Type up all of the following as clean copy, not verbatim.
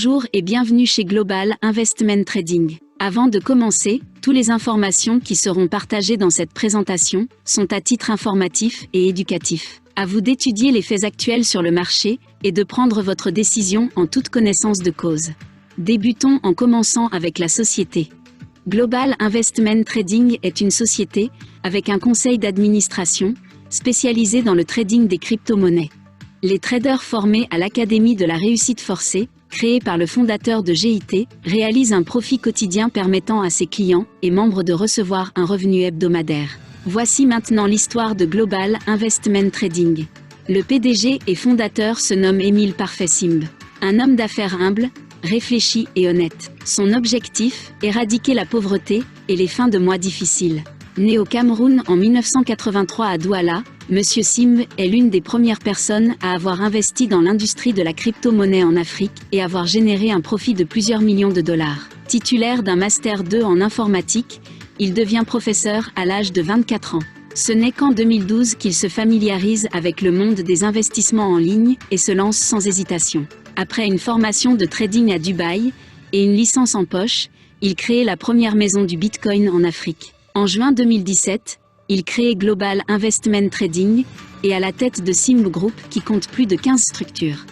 Bonjour et bienvenue chez Global Investment Trading. Avant de commencer, toutes les informations qui seront partagées dans cette présentation sont à titre informatif et éducatif. À vous d'étudier les faits actuels sur le marché et de prendre votre décision en toute connaissance de cause. Débutons en commençant avec la société. Global Investment Trading est une société avec un conseil d'administration spécialisé dans le trading des crypto-monnaies. Les traders formés à l'Académie de la réussite forcée, créée par le fondateur de GIT, réalisent un profit quotidien permettant à ses clients et membres de recevoir un revenu hebdomadaire. Voici maintenant l'histoire de Global Investment Trading. Le PDG et fondateur se nomme Émile Parfait-Simb. Un homme d'affaires humble, réfléchi et honnête. Son objectif, éradiquer la pauvreté et les fins de mois difficiles. Né au Cameroun en 1983 à Douala, M. Simb est l'une des premières personnes à avoir investi dans l'industrie de la crypto-monnaie en Afrique et avoir généré un profit de plusieurs millions de dollars. Titulaire d'un Master 2 en informatique, il devient professeur à l'âge de 24 ans. Ce n'est qu'en 2012 qu'il se familiarise avec le monde des investissements en ligne et se lance sans hésitation. Après une formation de trading à Dubaï et une licence en poche, il crée la première maison du Bitcoin en Afrique. En juin 2017, il crée Global Investment Trading et à la tête de Simb Group qui compte plus de 15 structures.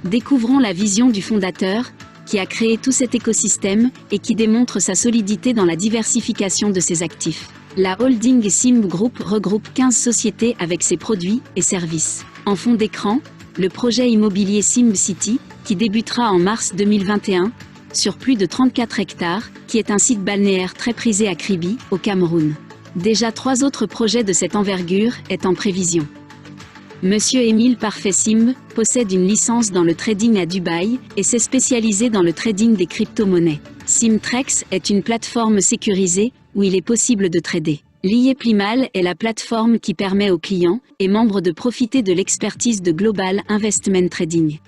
Découvrons la vision du fondateur qui a créé tout cet écosystème et qui démontre sa solidité dans la diversification de ses actifs. La holding Simb Group regroupe 15 sociétés avec ses produits et services. En fond d'écran, le projet immobilier Simb City, qui débutera en mars 2021, sur plus de 34 hectares, qui est un site balnéaire très prisé à Kribi, au Cameroun. Déjà 3 autres projets de cette envergure est en prévision. Monsieur Émile Parfait-Simb possède une licence dans le trading à Dubaï et s'est spécialisé dans le trading des crypto-monnaies. Simtrex est une plateforme sécurisée où il est possible de trader. L'IEPlimal est la plateforme qui permet aux clients et membres de profiter de l'expertise de Global Investment Trading.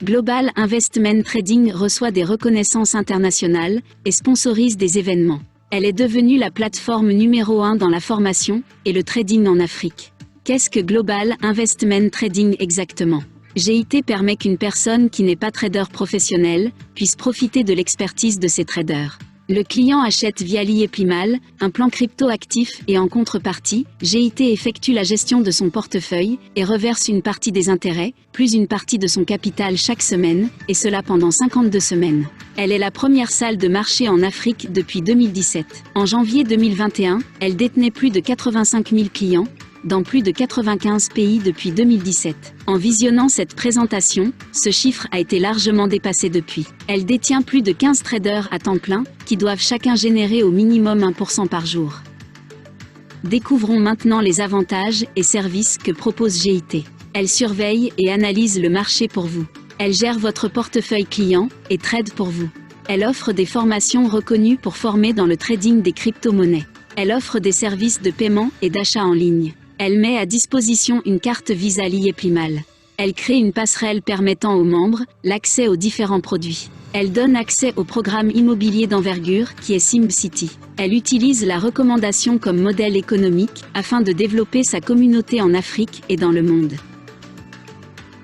Global Investment Trading reçoit des reconnaissances internationales et sponsorise des événements. Elle est devenue la plateforme numéro 1 dans la formation et le trading en Afrique. Qu'est-ce que Global Investment Trading exactement? GIT permet qu'une personne qui n'est pas trader professionnel puisse profiter de l'expertise de ses traders. Le client achète via l'IEPlimal un plan crypto actif et en contrepartie, GIT effectue la gestion de son portefeuille et reverse une partie des intérêts, plus une partie de son capital chaque semaine, et cela pendant 52 semaines. Elle est la première salle de marché en Afrique depuis 2017. En janvier 2021, elle détenait plus de 85 000 clients, dans plus de 95 pays depuis 2017. En visionnant cette présentation, ce chiffre a été largement dépassé depuis. Elle détient plus de 15 traders à temps plein, qui doivent chacun générer au minimum 1% par jour. Découvrons maintenant les avantages et services que propose GIT. Elle surveille et analyse le marché pour vous. Elle gère votre portefeuille client et trade pour vous. Elle offre des formations reconnues pour former dans le trading des crypto-monnaies. Elle offre des services de paiement et d'achat en ligne. Elle met à disposition une carte Visa l'IEPlimal. Elle crée une passerelle permettant aux membres l'accès aux différents produits. Elle donne accès au programme immobilier d'envergure qui est Simb City. Elle utilise la recommandation comme modèle économique afin de développer sa communauté en Afrique et dans le monde.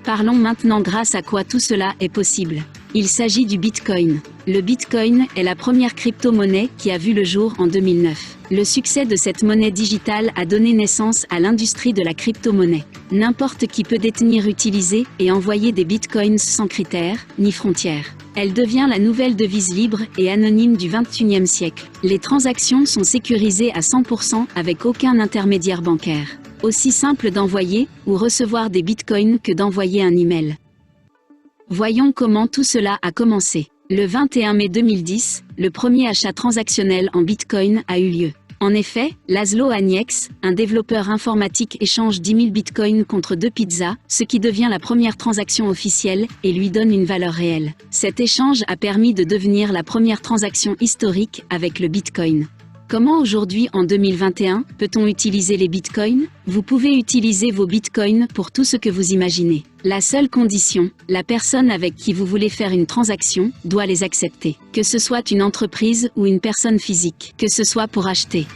Parlons maintenant grâce à quoi tout cela est possible. Il s'agit du Bitcoin. Le Bitcoin est la première crypto-monnaie qui a vu le jour en 2009. Le succès de cette monnaie digitale a donné naissance à l'industrie de la crypto-monnaie. N'importe qui peut détenir, utiliser et envoyer des bitcoins sans critères, ni frontières. Elle devient la nouvelle devise libre et anonyme du XXIe siècle. Les transactions sont sécurisées à 100% avec aucun intermédiaire bancaire. Aussi simple d'envoyer ou recevoir des bitcoins que d'envoyer un email. Voyons comment tout cela a commencé. Le 21 mai 2010, le premier achat transactionnel en bitcoin a eu lieu. En effet, Laszlo Agnex, un développeur informatique, échange 10 000 bitcoins contre 2 pizzas, ce qui devient la première transaction officielle et lui donne une valeur réelle. Cet échange a permis de devenir la première transaction historique avec le bitcoin. Comment aujourd'hui en 2021 peut-on utiliser les bitcoins? Vous pouvez utiliser vos bitcoins pour tout ce que vous imaginez. La seule condition, la personne avec qui vous voulez faire une transaction doit les accepter. Que ce soit une entreprise ou une personne physique, que ce soit pour acheter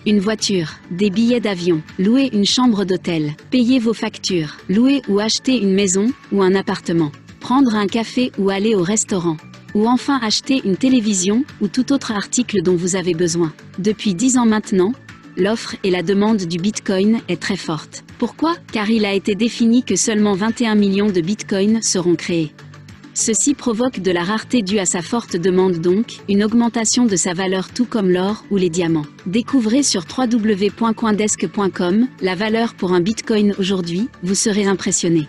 une voiture, des billets d'avion, louer une chambre d'hôtel, payer vos factures, louer ou acheter une maison ou un appartement. prendre un café ou aller au restaurant. Ou enfin acheter une télévision ou tout autre article dont vous avez besoin. Depuis 10 ans maintenant, l'offre et la demande du Bitcoin est très forte. Pourquoi? Car il a été défini que seulement 21 millions de Bitcoins seront créés. Ceci provoque de la rareté due à sa forte demande, donc une augmentation de sa valeur tout comme l'or ou les diamants. Découvrez sur www.coindesk.com la valeur pour un Bitcoin aujourd'hui, vous serez impressionné.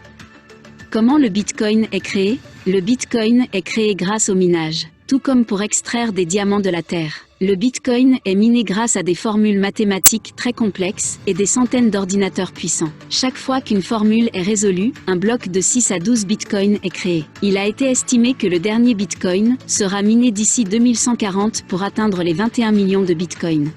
Comment le Bitcoin est créé? Le Bitcoin est créé grâce au minage. Tout comme pour extraire des diamants de la terre. Le Bitcoin est miné grâce à des formules mathématiques très complexes et des centaines d'ordinateurs puissants. Chaque fois qu'une formule est résolue, un bloc de 6 à 12 Bitcoins est créé. Il a été estimé que le dernier Bitcoin sera miné d'ici 2140 pour atteindre les 21 millions de Bitcoins.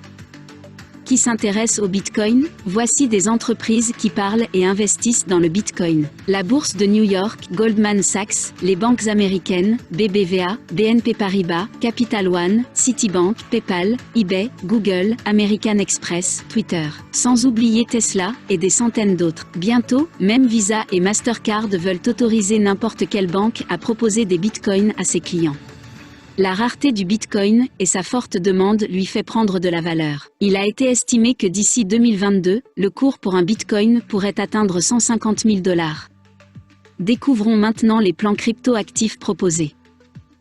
Qui s'intéresse au Bitcoin? Voici des entreprises qui parlent et investissent dans le Bitcoin. La bourse de New York, Goldman Sachs, les banques américaines, BBVA, BNP Paribas, Capital One, Citibank, PayPal, eBay, Google, American Express, Twitter. Sans oublier Tesla et des centaines d'autres. Bientôt, même Visa et Mastercard veulent autoriser n'importe quelle banque à proposer des Bitcoins à ses clients. La rareté du Bitcoin et sa forte demande lui fait prendre de la valeur. Il a été estimé que d'ici 2022, le cours pour un Bitcoin pourrait atteindre 150 000 $. Découvrons maintenant les plans crypto-actifs proposés.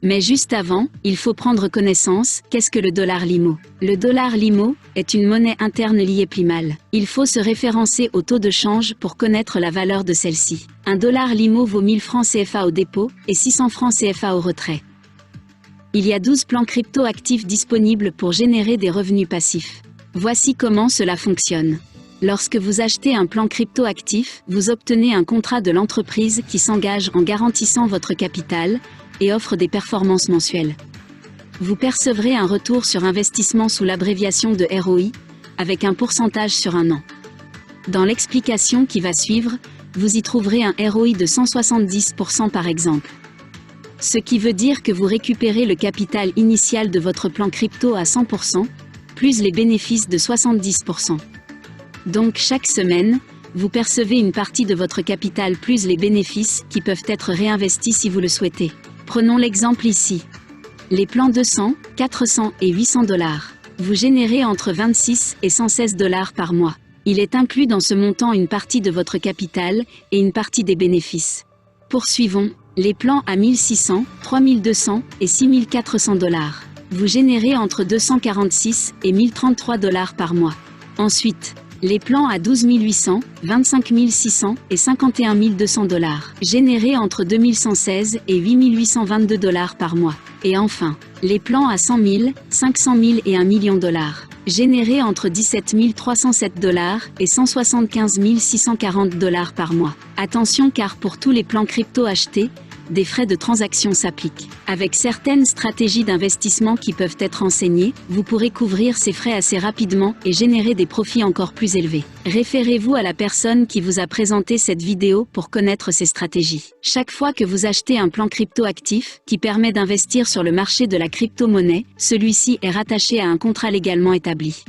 Mais juste avant, il faut prendre connaissance, qu'est-ce que le dollar Limo? Le dollar Limo est une monnaie interne liée Plimal. Il faut se référencer au taux de change pour connaître la valeur de celle-ci. Un dollar Limo vaut 1000 francs CFA au dépôt et 600 francs CFA au retrait. Il y a 12 plans crypto-actifs disponibles pour générer des revenus passifs. Voici comment cela fonctionne. Lorsque vous achetez un plan crypto-actif, vous obtenez un contrat de l'entreprise qui s'engage en garantissant votre capital et offre des performances mensuelles. Vous percevrez un retour sur investissement sous l'abréviation de ROI, avec un pourcentage sur un an. Dans l'explication qui va suivre, vous y trouverez un ROI de 170% par exemple. Ce qui veut dire que vous récupérez le capital initial de votre plan crypto à 100%, plus les bénéfices de 70%. Donc chaque semaine, vous percevez une partie de votre capital plus les bénéfices qui peuvent être réinvestis si vous le souhaitez. Prenons l'exemple ici. Les plans 200, 400 et 800 $. Vous générez entre 26 et 116 $ par mois. Il est inclus dans ce montant une partie de votre capital et une partie des bénéfices. Poursuivons. Les plans à 1600, 3200 et 6400 $. Vous générez entre 246 et 1033 $ par mois. Ensuite, les plans à 12 800, 25 600 et 51 200 $. Générés entre 2116 et 8822 $ par mois. Et enfin, les plans à 100 000, 500 000 et 1 million $. Générés entre 17 307 $ et 175 640 $ par mois. Attention car pour tous les plans crypto achetés, des frais de transaction s'appliquent. Avec certaines stratégies d'investissement qui peuvent être enseignées, vous pourrez couvrir ces frais assez rapidement et générer des profits encore plus élevés. Référez-vous à la personne qui vous a présenté cette vidéo pour connaître ces stratégies. Chaque fois que vous achetez un plan crypto-actif qui permet d'investir sur le marché de la crypto-monnaie, celui-ci est rattaché à un contrat légalement établi.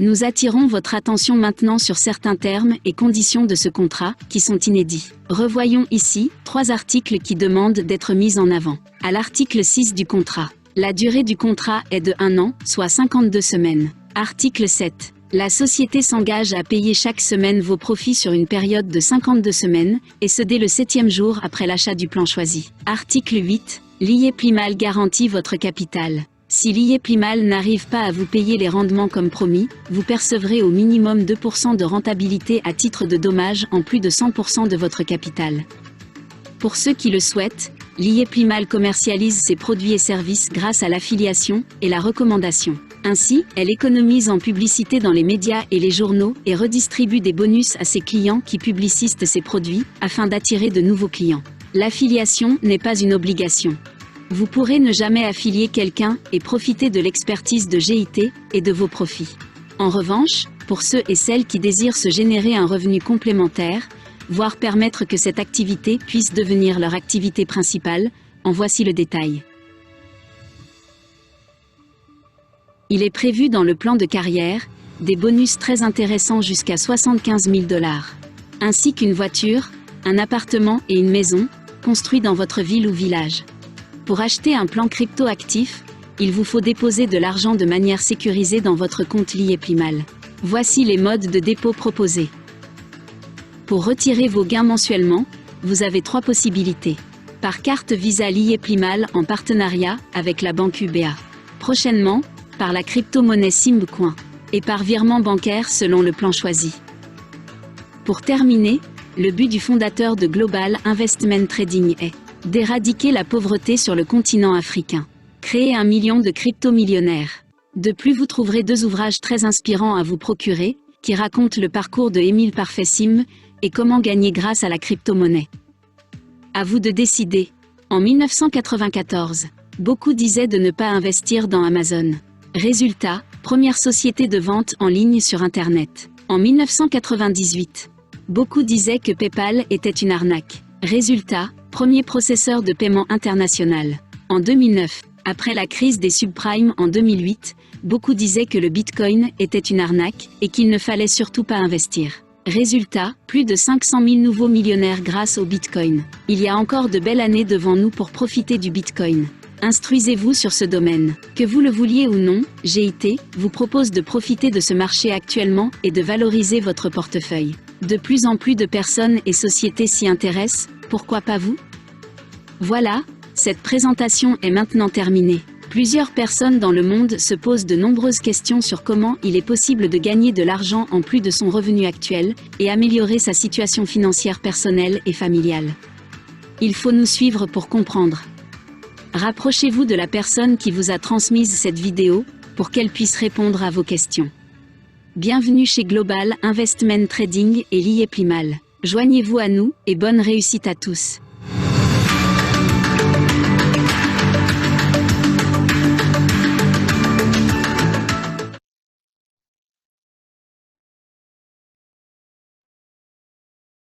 Nous attirons votre attention maintenant sur certains termes et conditions de ce contrat, qui sont inédits. Revoyons ici 3 articles qui demandent d'être mis en avant. À l'article 6 du contrat. La durée du contrat est de 1 an, soit 52 semaines. Article 7. La société s'engage à payer chaque semaine vos profits sur une période de 52 semaines, et ce dès le 7e jour après l'achat du plan choisi. Article 8. L'IE Plimal garantit votre capital. Si l'IE Plimal n'arrive pas à vous payer les rendements comme promis, vous percevrez au minimum 2% de rentabilité à titre de dommage en plus de 100% de votre capital. Pour ceux qui le souhaitent, l'IE Plimal commercialise ses produits et services grâce à l'affiliation et la recommandation. Ainsi, elle économise en publicité dans les médias et les journaux et redistribue des bonus à ses clients qui publicistent ses produits, afin d'attirer de nouveaux clients. L'affiliation n'est pas une obligation. Vous pourrez ne jamais affilier quelqu'un et profiter de l'expertise de GIT et de vos profits. En revanche, pour ceux et celles qui désirent se générer un revenu complémentaire, voire permettre que cette activité puisse devenir leur activité principale, en voici le détail. Il est prévu dans le plan de carrière, des bonus très intéressants jusqu'à 75 000 $, ainsi qu'une voiture, un appartement et une maison, construit dans votre ville ou village. Pour acheter un plan crypto actif, il vous faut déposer de l'argent de manière sécurisée dans votre compte Liyeplimal. Voici les modes de dépôt proposés. Pour retirer vos gains mensuellement, vous avez 3 possibilités. Par carte Visa Liyeplimal en partenariat avec la banque UBA. Prochainement, par la crypto-monnaie Simb-Coin. Et par virement bancaire selon le plan choisi. Pour terminer, le but du fondateur de Global Investment Trading est d'éradiquer la pauvreté sur le continent africain. Créer 1 million de crypto-millionnaires. De plus, vous trouverez 2 ouvrages très inspirants à vous procurer, qui racontent le parcours de Émile Parfait-Simb et comment gagner grâce à la crypto-monnaie. À vous de décider. En 1994, beaucoup disaient de ne pas investir dans Amazon. Résultat, première société de vente en ligne sur Internet. En 1998, beaucoup disaient que PayPal était une arnaque. Résultat, premier processeur de paiement international. En 2009, après la crise des subprimes en 2008, beaucoup disaient que le Bitcoin était une arnaque et qu'il ne fallait surtout pas investir. Résultat, plus de 500 000 nouveaux millionnaires grâce au Bitcoin. Il y a encore de belles années devant nous pour profiter du Bitcoin. Instruisez-vous sur ce domaine. Que vous le vouliez ou non, GIT vous propose de profiter de ce marché actuellement et de valoriser votre portefeuille. De plus en plus de personnes et sociétés s'y intéressent, pourquoi pas vous? Voilà, cette présentation est maintenant terminée. Plusieurs personnes dans le monde se posent de nombreuses questions sur comment il est possible de gagner de l'argent en plus de son revenu actuel et améliorer sa situation financière personnelle et familiale. Il faut nous suivre pour comprendre. Rapprochez-vous de la personne qui vous a transmise cette vidéo, pour qu'elle puisse répondre à vos questions. Bienvenue chez Global Investment Trading et Liyeplimal. Joignez-vous à nous, et bonne réussite à tous.